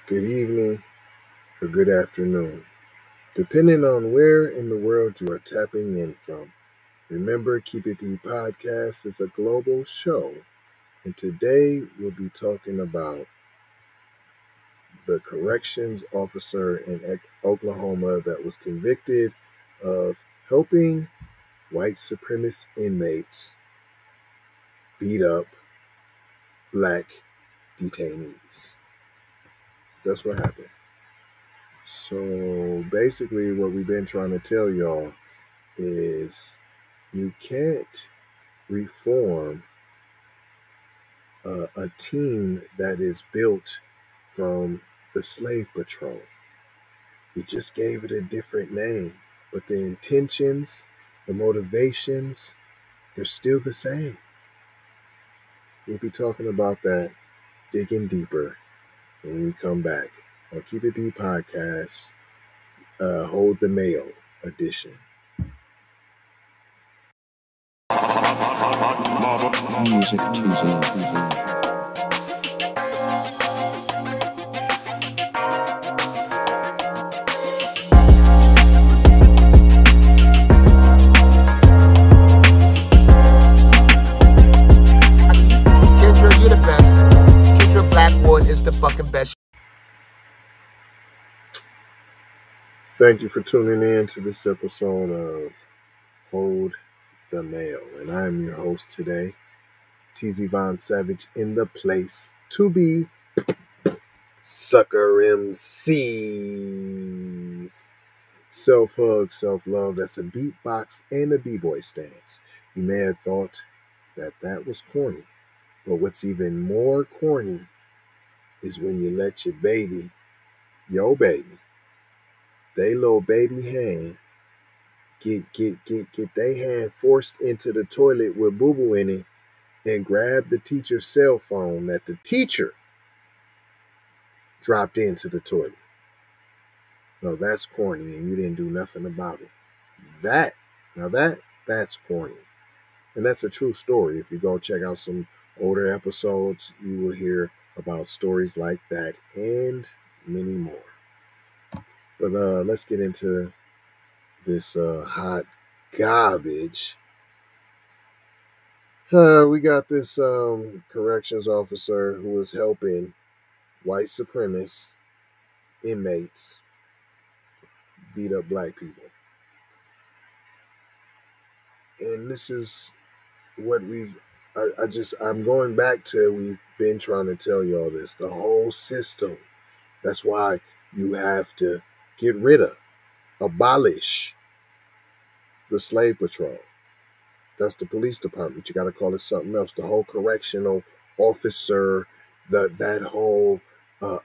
good evening, or good afternoon, depending on where in the world you are tapping in from. Remember, Keep It P Podcast is a global show, and today we'll be talking about the corrections officer in Oklahoma that was convicted of helping white supremacist inmates beat up black detainees. That's what happened. So basically, what we've been trying to tell y'all is you can't reform a team that is built from the slave patrol. You just gave it a different name, but the intentions, the motivations, they're still the same. We'll be talking about that, digging deeper when we come back on Keep It P Podcast, Hold the Mail edition. Music Tuesday. Is the fucking best. Thank you for tuning in to this episode of Hold the Mail, and I am your host today, TZ Von Savage, in the place to be, Sucker MCs. Self-hug, self-love, that's a beatbox and a b-boy stance. You may have thought that was corny, but what's even more corny is when you let your baby, they little baby hand, get their hand forced into the toilet with boo-boo in it and grab the teacher's cell phone that the teacher dropped into the toilet. No, that's corny, and you didn't do nothing about it. That's corny. And that's a true story. If you go check out some older episodes, you will hear about stories like that and many more. But let's get into this hot garbage. We got this corrections officer who was helping white supremacist inmates beat up black people. And this is what I'm going back to, we've been trying to tell y'all this, the whole system. That's why you have to get rid of, abolish the slave patrol. That's the police department. You got to call it something else. The whole correctional officer, that whole, I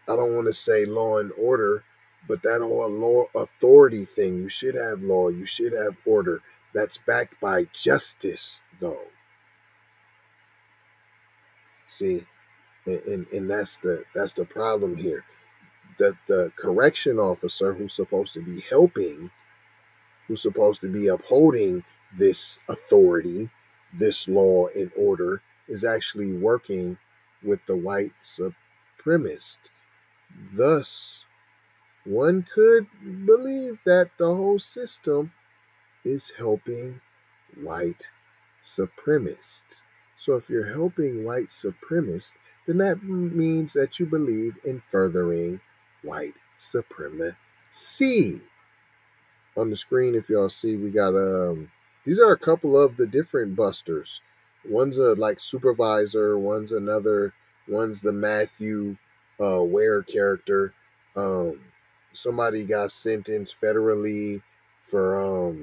don't want to say law and order, but that whole law authority thing. You should have law. You should have order. That's backed by justice, though. See, and that's the problem here. That the correction officer who's supposed to be helping, who's supposed to be upholding this authority, this law and order, is actually working with the white supremacist. Thus, one could believe that the whole system is helping white supremacists. So if you're helping white supremacists, then that means that you believe in furthering white supremacy. On the screen, if y'all see, we got these are a couple of the different busters. One's a like supervisor, one's the Matthew Ware character. Somebody got sentenced federally for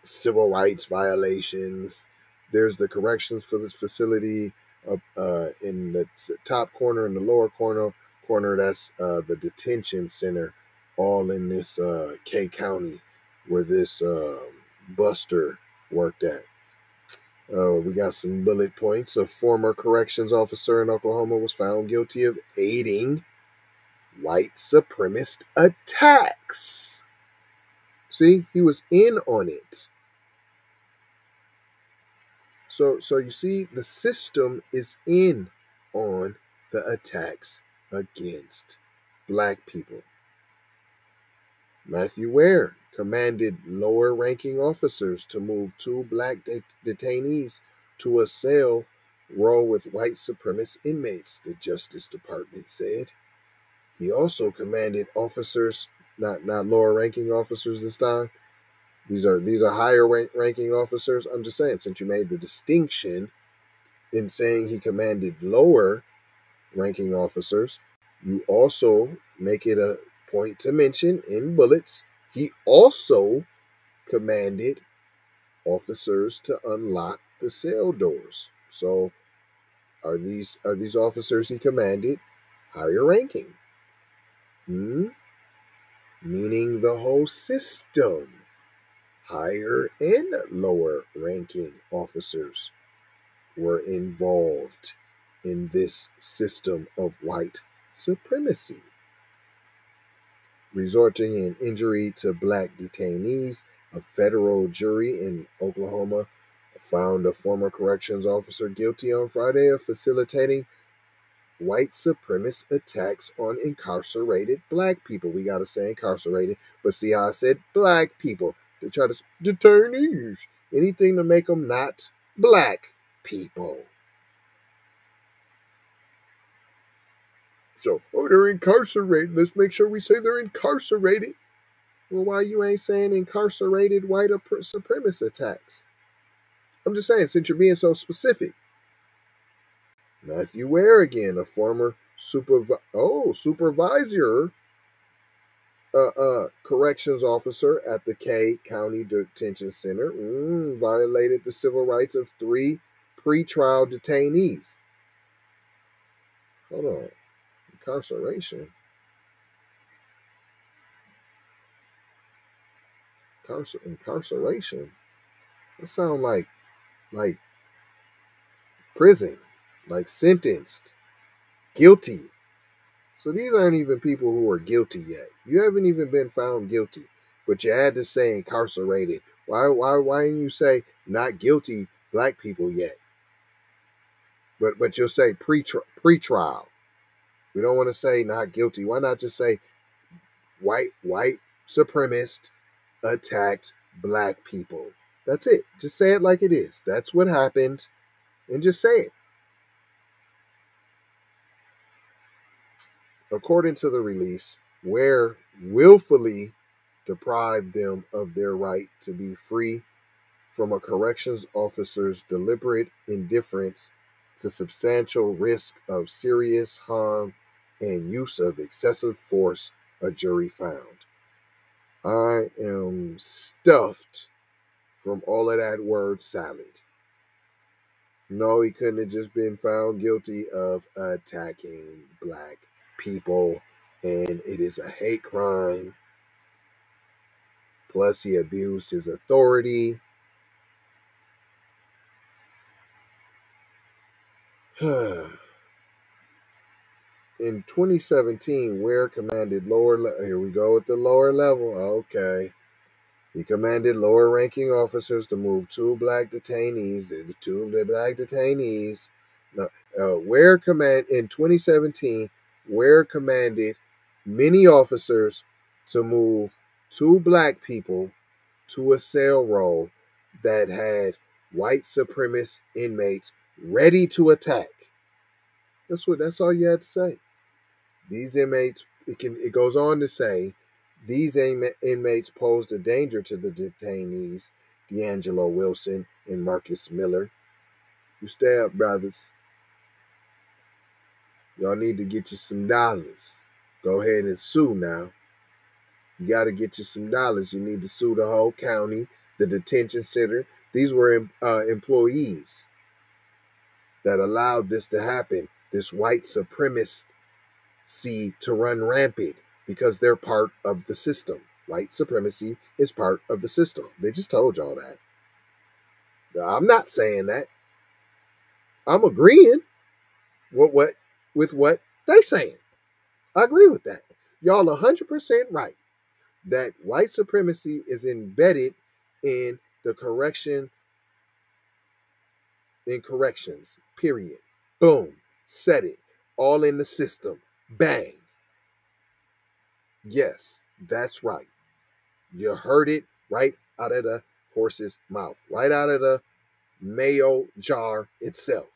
civil rights violations. There's the corrections for this facility in the top corner and the lower corner. That's the detention center, all in this Kay County where this buster worked at. We got some bullet points. A former corrections officer in Oklahoma was found guilty of aiding white supremacist attacks. See, he was in on it. So you see, the system is in on the attacks against black people. Matthew Ware commanded lower-ranking officers to move 2 black detainees to a cell row with white supremacist inmates, the Justice Department said. He also commanded officers, not lower-ranking officers this time. These are higher-ranking officers. I'm just saying, since you made the distinction in saying he commanded lower-ranking officers, you also make it a point to mention in bullets, he also commanded officers to unlock the cell doors. So are these officers he commanded higher ranking? Meaning the whole system, higher and lower ranking officers were involved in this system of white supremacy, resulting in injury to black detainees. A federal jury in Oklahoma found a former corrections officer guilty on Friday of facilitating white supremacist attacks on incarcerated black people. We got to say incarcerated, but see how I said black people. They try to detainees, anything to make them not black people. So, they're incarcerated. Let's make sure we say they're incarcerated. Well, why you ain't saying incarcerated white supremacist attacks? I'm just saying, since you're being so specific. Matthew Ware again, a former supervisor, corrections officer at the Kay County Detention Center, violated the civil rights of 3 pretrial detainees. Hold on. Incarceration? Incarceration? That sounds like prison, like sentenced, guilty. So these aren't even people who are guilty yet. You haven't even been found guilty, but you had to say incarcerated. Why didn't you say not guilty black people yet? But you'll say pretrial. We don't want to say not guilty. Why not just say white supremacist attacked black people? That's it. Just say it like it is. That's what happened, and just say it. According to the release, Ware willfully deprived them of their right to be free from a corrections officer's deliberate indifference to substantial risk of serious harm and use of excessive force, a jury found. I am stuffed from all of that word salad. No, he couldn't have just been found guilty of attacking black people, and it is a hate crime. Plus, he abused his authority. In 2017, Ware commanded here we go with the lower level. Okay. He commanded lower-ranking officers to move 2 black detainees. The 2 black detainees. No, in 2017, Ware commanded many officers to move 2 black people to a cell row that had white supremacist inmates ready to attack. That's all you had to say. These inmates, it goes on to say, these inmates posed a danger to the detainees, D'Angelo Wilson and Marcus Miller. You stay up, brothers. Y'all need to get you some dollars. Go ahead and sue now. You got to get you some dollars. You need to sue the whole county, the detention center. These were employees that allowed this to happen, this white supremacy to run rampant, because they're part of the system. White supremacy is part of the system. They just told y'all that. I'm not saying that. I'm agreeing with what they saying. I agree with that. Y'all 100% right that white supremacy is embedded in the corrections, period. Boom. Said it. all in the system. Bang. Yes, that's right. You heard it right out of the horse's mouth, right out of the mayo jar itself.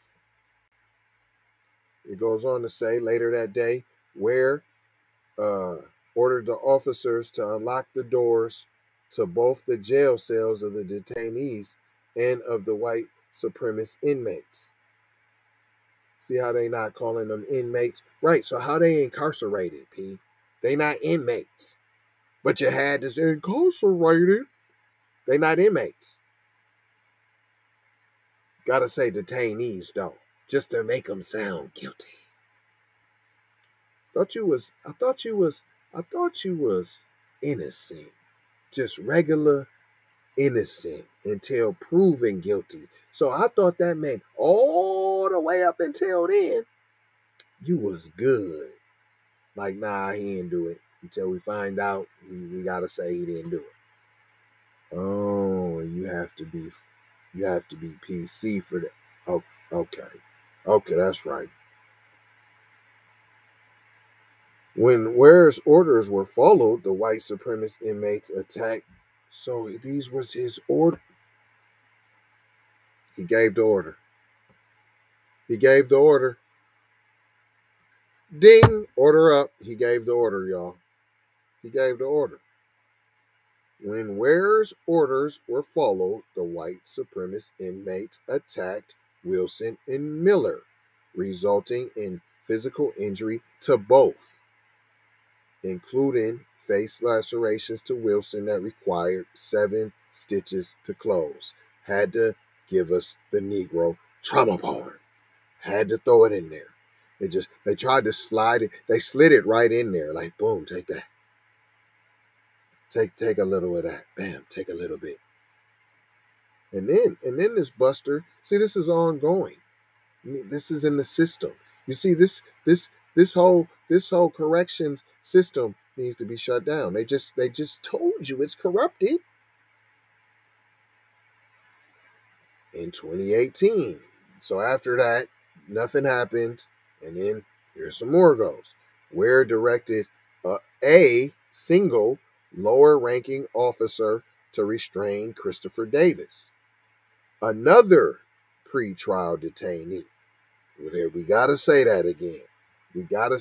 It goes on to say later that day, Ware ordered the officers to unlock the doors to both the jail cells of the detainees and of the white supremacist inmates. See how they not calling them inmates? Right, so how they incarcerated, P? They not inmates. But you had this incarcerated. They not inmates. Gotta say detainees, though, just to make them sound guilty. I thought you was innocent. Just regular innocent until proven guilty. So I thought that meant all the way up until then, you was good. Like, nah, he didn't do it. Until we find out, we gotta say he didn't do it. Oh, you have to be PC for that. Oh, okay, that's right. When Ware's orders were followed, the white supremacist inmates attacked. So these was his order. He gave the order. He gave the order. Ding! Order up. He gave the order, y'all. He gave the order. When Ware's orders were followed, the white supremacist inmates attacked Wilson and Miller, resulting in physical injury to both, including face lacerations to Wilson that required 7 stitches to close. Had to give us the Negro trauma porn. Had to throw it in there. They tried to slide it. They slid it right in there. Like, boom, take that. Take a little of that. Bam, take a little bit. And then this Buster, see, this is ongoing. I mean, this is in the system. You see, this whole corrections system needs to be shut down. They just told you it's corrupted in 2018. So after that, nothing happened, and then here's some more goes. Ware directed a single lower-ranking officer to restrain Christopher Davis, another pretrial detainee. We gotta say that again. We gotta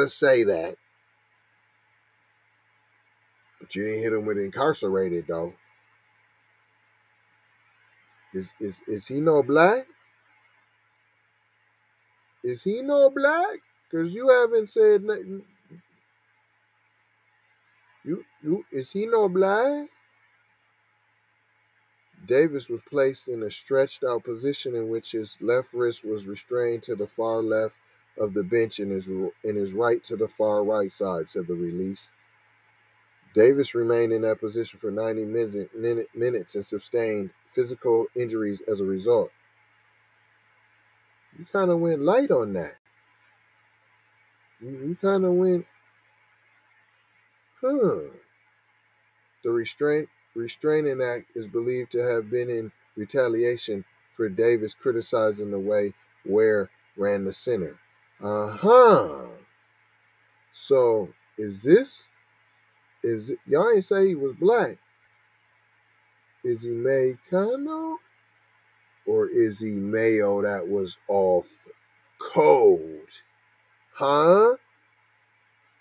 say that. But you didn't hit him with incarcerated though. Is he no black? Is he no black? Because you haven't said nothing. Is he no black? Davis was placed in a stretched out position in which his left wrist was restrained to the far left of the bench and his right to the far right side, said the release. Davis remained in that position for 90 minutes and sustained physical injuries as a result. You kind of went light on that. You kind of went, The Restraining Act is believed to have been in retaliation for Davis criticizing the way Ware ran the center. So y'all ain't say he was black. Is he Mexicano? Or is he Mayo that was off code? Huh?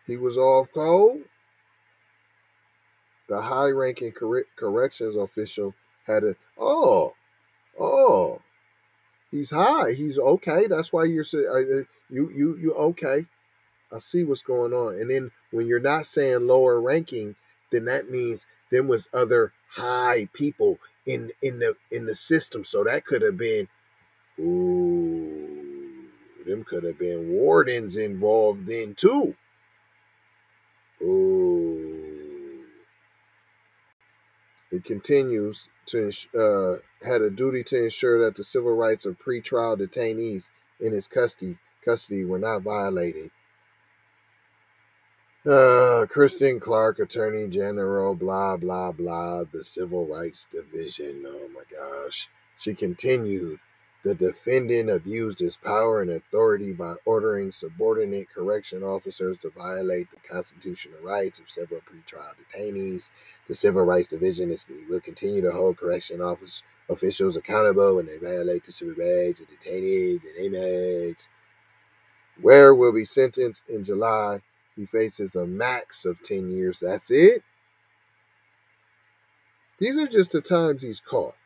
He was off code? The high-ranking corrections official had he's high. He's okay. That's why you're saying, you okay. I see what's going on. And then when you're not saying lower ranking, then that means there was other high people in the system. So that could have been, them could have been wardens involved then too. It continues to had a duty to ensure that the civil rights of pretrial detainees in his custody were not violated. Kristen Clark, Attorney General, blah, blah, blah, the Civil Rights Division. Oh my gosh. She continued, The defendant abused his power and authority by ordering subordinate correction officers to violate the constitutional rights of several pretrial detainees. The Civil Rights Division will continue to hold correction officials accountable when they violate the civil rights of detainees and inmates. Ware will be sentenced in July. He faces a max of 10 years. That's it. These are just the times he's caught.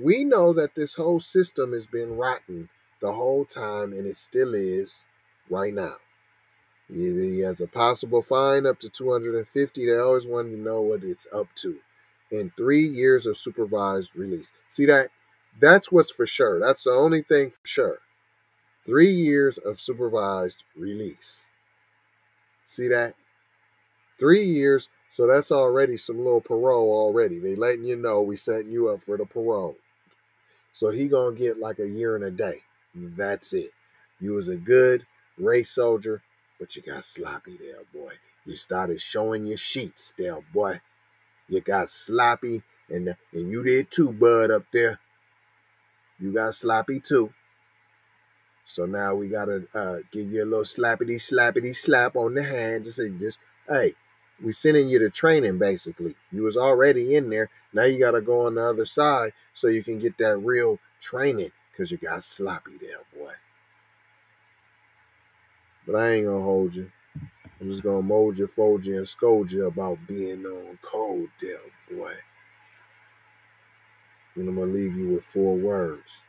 We know that this whole system has been rotten the whole time, and it still is right now. He has a possible fine up to $250. They always want to know what it's up to. And 3 years of supervised release. See that? That's what's for sure. That's the only thing for sure. 3 years of supervised release. See that? 3 years. So that's already some little parole already. They letting you know we setting you up for the parole. So he gonna get like a year and a day. That's it. You was a good race soldier, but you got sloppy there, boy. You started showing your sheets there, boy. You got sloppy, and you did too, bud, up there. You got sloppy too. So now we gotta give you a little slappity slap on the hand. Just hey, we sending you to training basically. You was already in there. Now you gotta go on the other side so you can get that real training because you got sloppy there, boy. But I ain't gonna hold you. I'm just gonna mold you, fold you, and scold you about being on cold there, boy. And I'm gonna leave you with 4 words.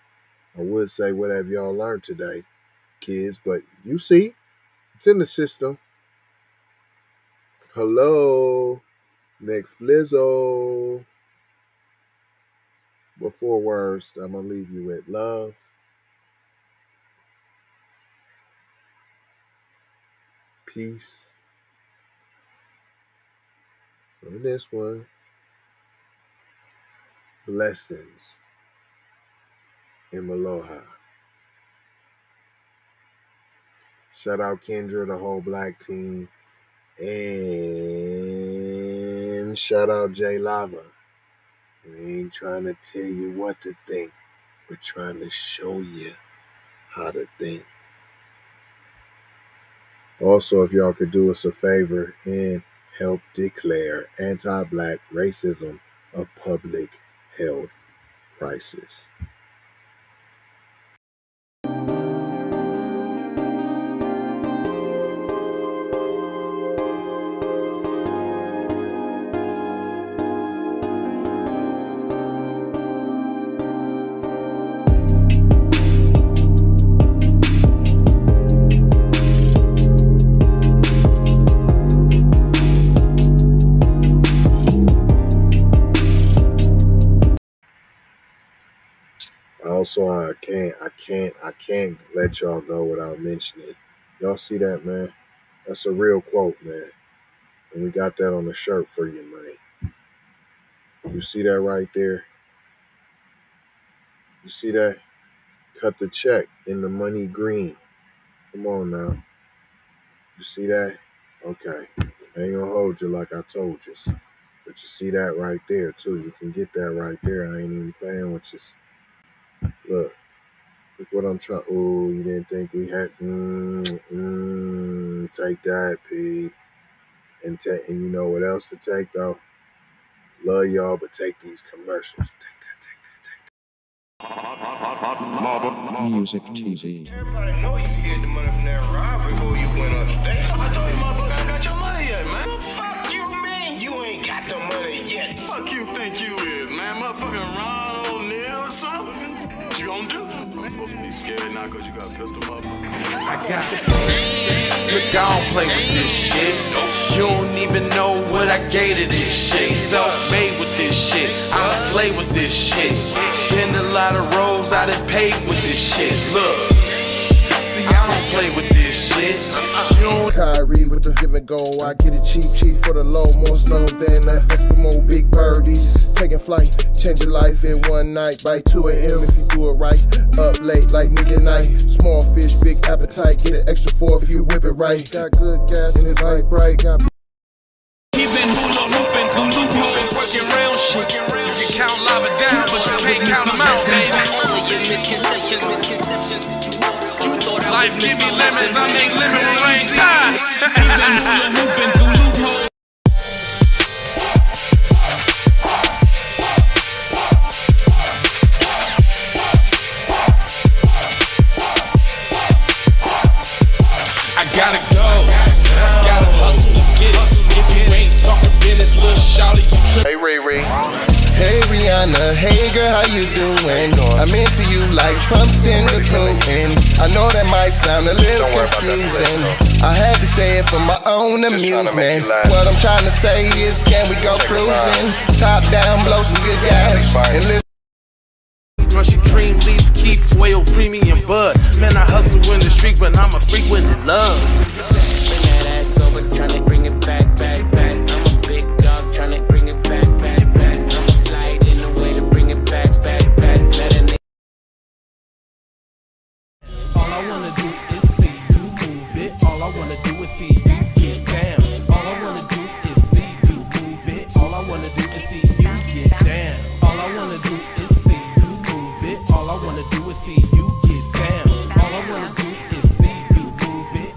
I would say, what have y'all learned today, kids? But you see, it's in the system. Hello, McFlizzle. But 4 words I'm going to leave you with: love, peace, and this one, blessings, and aloha. Shout out Kendra, the whole black team. And shout out J Lava. We ain't trying to tell you what to think. We're trying to show you how to think. Also, if y'all could do us a favor and help declare anti-black racism a public health crisis. Also, I can't let y'all go without mentioning. Y'all see that, man? That's a real quote, man. And we got that on the shirt for you, man. You see that right there? You see that? Cut the check in the money green. Come on now. You see that? Okay. I ain't gonna hold you like I told you. But you see that right there, too. You can get that right there. I ain't even playing with you. Look what I'm trying. Oh, you didn't think we had. Take that, P. And you know what else to take, though? Love y'all, but take these commercials. Take that. Music TV. Everybody know you get the money from that robbery before you went up today. I told you motherfucker ain't got your money yet, man. Fuck you, man. You ain't got the money yet. Fuck you think you is, man. Motherfucking Ron O'Neal or something. What you gonna do? You ain't supposed to be scared now because you got a pistol, motherfucker. I got it. Look, I don't play with this shit. You don't even know what I gave to this shit. Self-made with this shit. I slay with this shit. Been a lot of roads I done paved with this shit. Look, see, I don't play with this shit. Kyrie with the give and go. I get it cheap for the low. More snow than a Eskimo big birdies. Taking flight, change your life in one night. By 2 a.m. if you do it right. Up late like midnight. Small fish, big appetite. Get an extra 4 if you whip it right. Got good gas and it's light bright. Got He been hula hooping through loopholes, working round shit. can count lava down, but you can't count them out, baby. Life give me lemons, I make lemon rain die. I gotta go, gotta hustle to get it. If you ain't talking business, little shawty, you trip. Hey, Ray Ray. Hey Rihanna, hey girl, how you doing? I'm into you like Trump's in the Putin. I know that might sound a little confusing. I had to say it for my own amusement. What I'm trying to say is, can we go cruising? Top down, blow some good gas, and listen. Brushy cream leaves, Keith, whale, premium bud. Man, I hustle in the street, but I'm a freak with the love. Bring that ass over, tryna bring it back, back, back. I'm a big dog, tryna bring it back, back, back. I'ma slide in the way to bring it back, back, back. Let a nigga. All I wanna do is see you move it. All I wanna do is see you get down. All I wanna do is see you move it. All I wanna do is see you get down. All I wanna do is see you move it. All I wanna do is see you get down. All I wanna do is see you move it.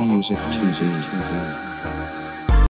Music TV.